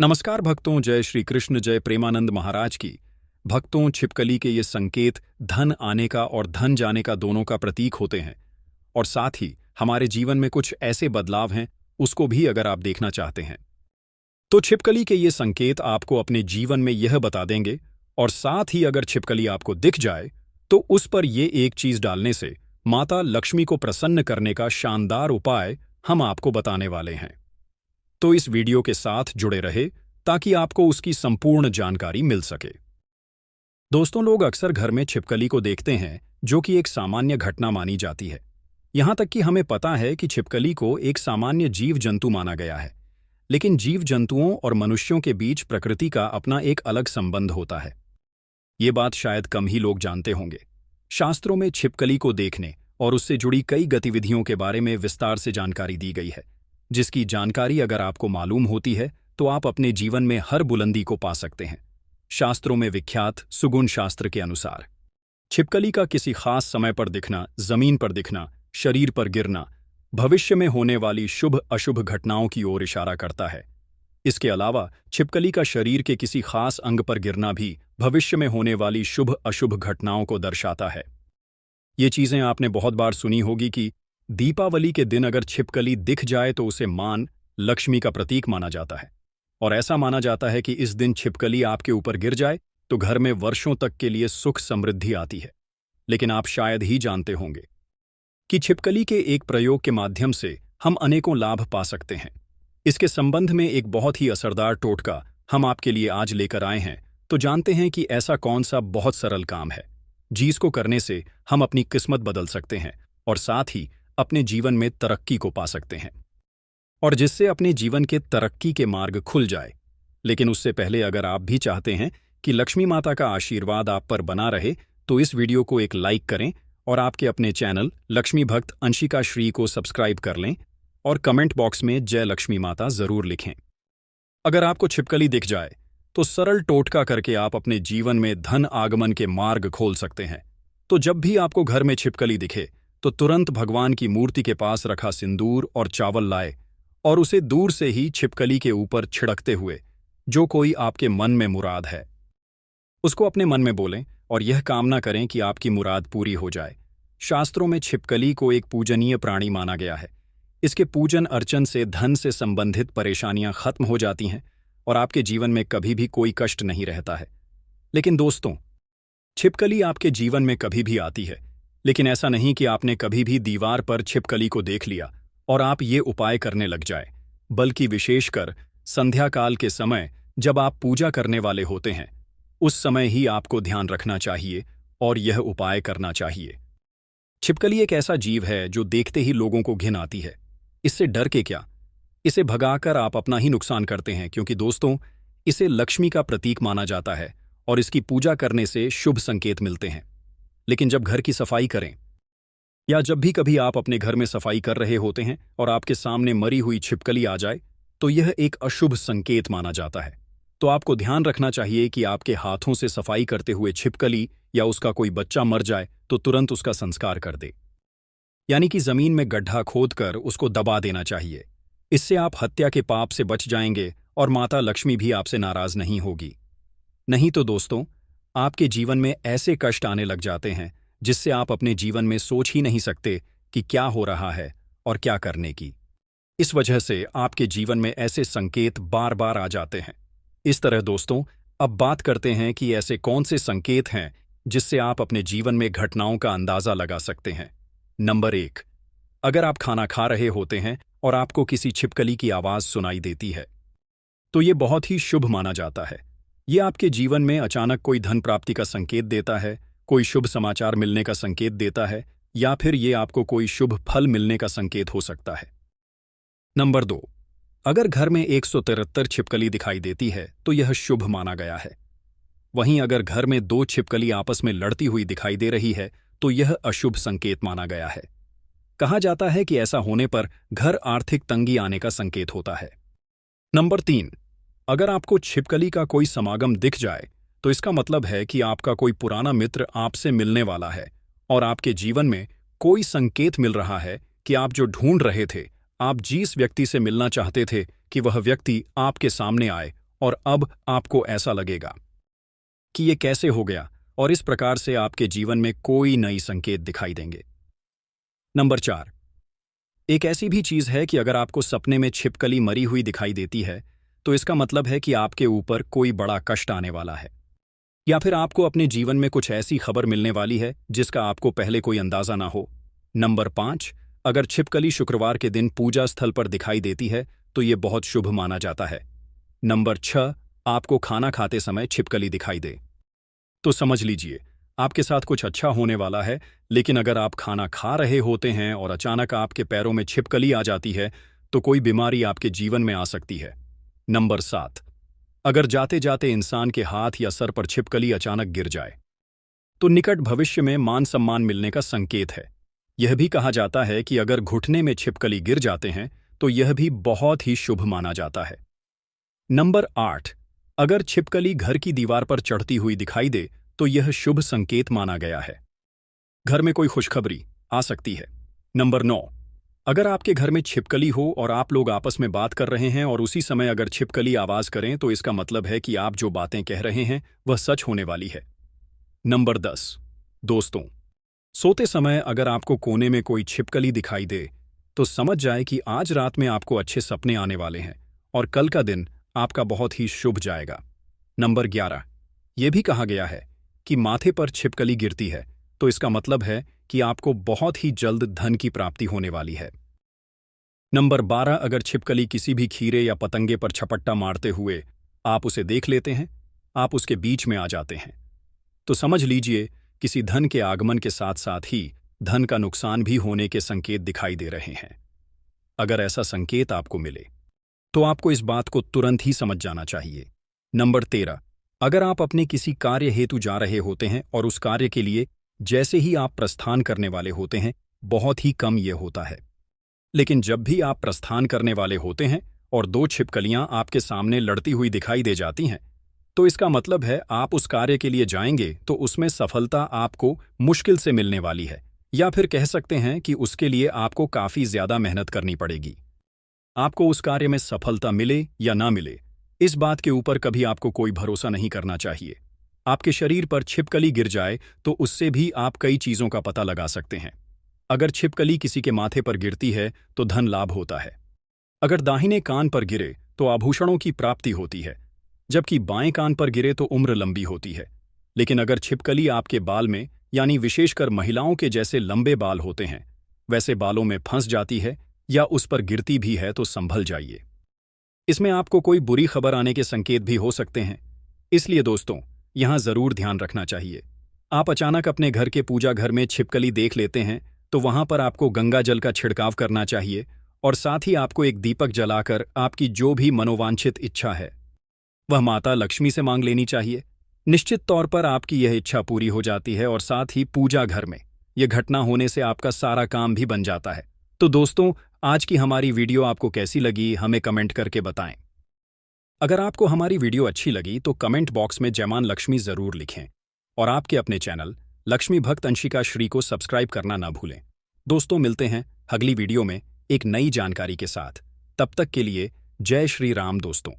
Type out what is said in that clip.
नमस्कार भक्तों, जय श्री कृष्ण, जय प्रेमानंद महाराज की। भक्तों, छिपकली के ये संकेत धन आने का और धन जाने का दोनों का प्रतीक होते हैं और साथ ही हमारे जीवन में कुछ ऐसे बदलाव हैं उसको भी अगर आप देखना चाहते हैं तो छिपकली के ये संकेत आपको अपने जीवन में यह बता देंगे। और साथ ही अगर छिपकली आपको दिख जाए तो उस पर ये एक चीज डालने से माता लक्ष्मी को प्रसन्न करने का शानदार उपाय हम आपको बताने वाले हैं। तो इस वीडियो के साथ जुड़े रहे ताकि आपको उसकी संपूर्ण जानकारी मिल सके। दोस्तों, लोग अक्सर घर में छिपकली को देखते हैं जो कि एक सामान्य घटना मानी जाती है। यहां तक कि हमें पता है कि छिपकली को एक सामान्य जीव जंतु माना गया है, लेकिन जीव जंतुओं और मनुष्यों के बीच प्रकृति का अपना एक अलग संबंध होता है। ये बात शायद कम ही लोग जानते होंगे। शास्त्रों में छिपकली को देखने और उससे जुड़ी कई गतिविधियों के बारे में विस्तार से जानकारी दी गई है, जिसकी जानकारी अगर आपको मालूम होती है तो आप अपने जीवन में हर बुलंदी को पा सकते हैं। शास्त्रों में विख्यात सुगुण शास्त्र के अनुसार छिपकली का किसी खास समय पर दिखना, जमीन पर दिखना, शरीर पर गिरना भविष्य में होने वाली शुभ अशुभ घटनाओं की ओर इशारा करता है। इसके अलावा छिपकली का शरीर के किसी खास अंग पर गिरना भी भविष्य में होने वाली शुभ अशुभ घटनाओं को दर्शाता है। ये चीजें आपने बहुत बार सुनी होगी कि दीपावली के दिन अगर छिपकली दिख जाए तो उसे मान लक्ष्मी का प्रतीक माना जाता है, और ऐसा माना जाता है कि इस दिन छिपकली आपके ऊपर गिर जाए तो घर में वर्षों तक के लिए सुख समृद्धि आती है। लेकिन आप शायद ही जानते होंगे कि छिपकली के एक प्रयोग के माध्यम से हम अनेकों लाभ पा सकते हैं। इसके संबंध में एक बहुत ही असरदार टोटका हम आपके लिए आज लेकर आए हैं। तो जानते हैं कि ऐसा कौन सा बहुत सरल काम है जिसको करने से हम अपनी किस्मत बदल सकते हैं और साथ ही अपने जीवन में तरक्की को पा सकते हैं, और जिससे अपने जीवन के तरक्की के मार्ग खुल जाए। लेकिन उससे पहले अगर आप भी चाहते हैं कि लक्ष्मी माता का आशीर्वाद आप पर बना रहे तो इस वीडियो को एक लाइक करें और आपके अपने चैनल लक्ष्मी भक्त अंशिका श्री को सब्सक्राइब कर लें और कमेंट बॉक्स में जय लक्ष्मी माता जरूर लिखें। अगर आपको छिपकली दिख जाए तो सरल टोटका करके आप अपने जीवन में धन आगमन के मार्ग खोल सकते हैं। तो जब भी आपको घर में छिपकली दिखे तो तुरंत भगवान की मूर्ति के पास रखा सिंदूर और चावल लाए और उसे दूर से ही छिपकली के ऊपर छिड़कते हुए जो कोई आपके मन में मुराद है उसको अपने मन में बोलें और यह कामना करें कि आपकी मुराद पूरी हो जाए। शास्त्रों में छिपकली को एक पूजनीय प्राणी माना गया है। इसके पूजन अर्चन से धन से संबंधित परेशानियां खत्म हो जाती हैं और आपके जीवन में कभी भी कोई कष्ट नहीं रहता है। लेकिन दोस्तों, छिपकली आपके जीवन में कभी भी आती है, लेकिन ऐसा नहीं कि आपने कभी भी दीवार पर छिपकली को देख लिया और आप ये उपाय करने लग जाए, बल्कि विशेषकर संध्या काल के समय जब आप पूजा करने वाले होते हैं उस समय ही आपको ध्यान रखना चाहिए और यह उपाय करना चाहिए। छिपकली एक ऐसा जीव है जो देखते ही लोगों को घिन आती है। इससे डर के क्या, इसे भगाकर आप अपना ही नुकसान करते हैं, क्योंकि दोस्तों इसे लक्ष्मी का प्रतीक माना जाता है और इसकी पूजा करने से शुभ संकेत मिलते हैं। लेकिन जब घर की सफाई करें या जब भी कभी आप अपने घर में सफाई कर रहे होते हैं और आपके सामने मरी हुई छिपकली आ जाए तो यह एक अशुभ संकेत माना जाता है। तो आपको ध्यान रखना चाहिए कि आपके हाथों से सफाई करते हुए छिपकली या उसका कोई बच्चा मर जाए तो तुरंत उसका संस्कार कर दे, यानी कि जमीन में गड्ढा खोदकर उसको दबा देना चाहिए। इससे आप हत्या के पाप से बच जाएंगे और माता लक्ष्मी भी आपसे नाराज नहीं होगी। नहीं तो दोस्तों, आपके जीवन में ऐसे कष्ट आने लग जाते हैं जिससे आप अपने जीवन में सोच ही नहीं सकते कि क्या हो रहा है और क्या करने की। इस वजह से आपके जीवन में ऐसे संकेत बार बार आ जाते हैं। इस तरह दोस्तों, अब बात करते हैं कि ऐसे कौन से संकेत हैं जिससे आप अपने जीवन में घटनाओं का अंदाजा लगा सकते हैं। नंबर 1, अगर आप खाना खा रहे होते हैं और आपको किसी छिपकली की आवाज सुनाई देती है तो ये बहुत ही शुभ माना जाता है। ये आपके जीवन में अचानक कोई धन प्राप्ति का संकेत देता है, कोई शुभ समाचार मिलने का संकेत देता है, या फिर ये आपको कोई शुभ फल मिलने का संकेत हो सकता है। नंबर 2, अगर घर में 173 छिपकली दिखाई देती है तो यह शुभ माना गया है। वहीं अगर घर में 2 छिपकली आपस में लड़ती हुई दिखाई दे रही है तो यह अशुभ संकेत माना गया है। कहा जाता है कि ऐसा होने पर घर आर्थिक तंगी आने का संकेत होता है। नंबर 3, अगर आपको छिपकली का कोई समागम दिख जाए तो इसका मतलब है कि आपका कोई पुराना मित्र आपसे मिलने वाला है और आपके जीवन में कोई संकेत मिल रहा है कि आप जो ढूंढ रहे थे, आप जिस व्यक्ति से मिलना चाहते थे, कि वह व्यक्ति आपके सामने आए और अब आपको ऐसा लगेगा कि ये कैसे हो गया, और इस प्रकार से आपके जीवन में कोई नई संकेत दिखाई देंगे। नंबर 4, एक ऐसी भी चीज है कि अगर आपको सपने में छिपकली मरी हुई दिखाई देती है तो इसका मतलब है कि आपके ऊपर कोई बड़ा कष्ट आने वाला है, या फिर आपको अपने जीवन में कुछ ऐसी खबर मिलने वाली है जिसका आपको पहले कोई अंदाजा ना हो। नंबर 5, अगर छिपकली शुक्रवार के दिन पूजा स्थल पर दिखाई देती है तो ये बहुत शुभ माना जाता है। नंबर 6, आपको खाना खाते समय छिपकली दिखाई दे तो समझ लीजिए आपके साथ कुछ अच्छा होने वाला है, लेकिन अगर आप खाना खा रहे होते हैं और अचानक आपके पैरों में छिपकली आ जाती है तो कोई बीमारी आपके जीवन में आ सकती है। नंबर 7, अगर जाते जाते इंसान के हाथ या सर पर छिपकली अचानक गिर जाए तो निकट भविष्य में मान सम्मान मिलने का संकेत है। यह भी कहा जाता है कि अगर घुटने में छिपकली गिर जाते हैं तो यह भी बहुत ही शुभ माना जाता है। नंबर 8, अगर छिपकली घर की दीवार पर चढ़ती हुई दिखाई दे तो यह शुभ संकेत माना गया है, घर में कोई खुशखबरी आ सकती है। नंबर 9, अगर आपके घर में छिपकली हो और आप लोग आपस में बात कर रहे हैं और उसी समय अगर छिपकली आवाज करें तो इसका मतलब है कि आप जो बातें कह रहे हैं वह सच होने वाली है। नंबर 10, दोस्तों, सोते समय अगर आपको कोने में कोई छिपकली दिखाई दे तो समझ जाए कि आज रात में आपको अच्छे सपने आने वाले हैं और कल का दिन आपका बहुत ही शुभ जाएगा। नंबर 11, यह भी कहा गया है कि माथे पर छिपकली गिरती है तो इसका मतलब है कि आपको बहुत ही जल्द धन की प्राप्ति होने वाली है। नंबर 12, अगर छिपकली किसी भी खीरे या पतंगे पर छपट्टा मारते हुए आप उसे देख लेते हैं, आप उसके बीच में आ जाते हैं, तो समझ लीजिए किसी धन के आगमन के साथ साथ ही धन का नुकसान भी होने के संकेत दिखाई दे रहे हैं। अगर ऐसा संकेत आपको मिले तो आपको इस बात को तुरंत ही समझ जाना चाहिए। नंबर 13, अगर आप अपने किसी कार्य हेतु जा रहे होते हैं और उस कार्य के लिए जैसे ही आप प्रस्थान करने वाले होते हैं, बहुत ही कम यह होता है, लेकिन जब भी आप प्रस्थान करने वाले होते हैं और 2 छिपकलियां आपके सामने लड़ती हुई दिखाई दे जाती हैं तो इसका मतलब है आप उस कार्य के लिए जाएंगे तो उसमें सफलता आपको मुश्किल से मिलने वाली है, या फिर कह सकते हैं कि उसके लिए आपको काफी ज्यादा मेहनत करनी पड़ेगी। आपको उस कार्य में सफलता मिले या ना मिले, इस बात के ऊपर कभी आपको कोई भरोसा नहीं करना चाहिए। आपके शरीर पर छिपकली गिर जाए तो उससे भी आप कई चीजों का पता लगा सकते हैं। अगर छिपकली किसी के माथे पर गिरती है तो धन लाभ होता है, अगर दाहिने कान पर गिरे तो आभूषणों की प्राप्ति होती है, जबकि बाएं कान पर गिरे तो उम्र लंबी होती है। लेकिन अगर छिपकली आपके बाल में, यानी विशेषकर महिलाओं के जैसे लंबे बाल होते हैं, वैसे बालों में फंस जाती है या उस पर गिरती भी है तो संभल जाइए, इसमें आपको कोई बुरी खबर आने के संकेत भी हो सकते हैं। इसलिए दोस्तों, यहां जरूर ध्यान रखना चाहिए। आप अचानक अपने घर के पूजा घर में छिपकली देख लेते हैं तो वहां पर आपको गंगा जल का छिड़काव करना चाहिए और साथ ही आपको एक दीपक जलाकर आपकी जो भी मनोवांछित इच्छा है वह माता लक्ष्मी से मांग लेनी चाहिए। निश्चित तौर पर आपकी यह इच्छा पूरी हो जाती है और साथ ही पूजा घर में यह घटना होने से आपका सारा काम भी बन जाता है। तो दोस्तों, आज की हमारी वीडियो आपको कैसी लगी हमें कमेंट करके बताएं। अगर आपको हमारी वीडियो अच्छी लगी तो कमेंट बॉक्स में जय मां लक्ष्मी जरूर लिखें और आपके अपने चैनल लक्ष्मी भक्त अंशिका श्री को सब्सक्राइब करना ना भूलें। दोस्तों, मिलते हैं अगली वीडियो में एक नई जानकारी के साथ। तब तक के लिए जय श्री राम दोस्तों।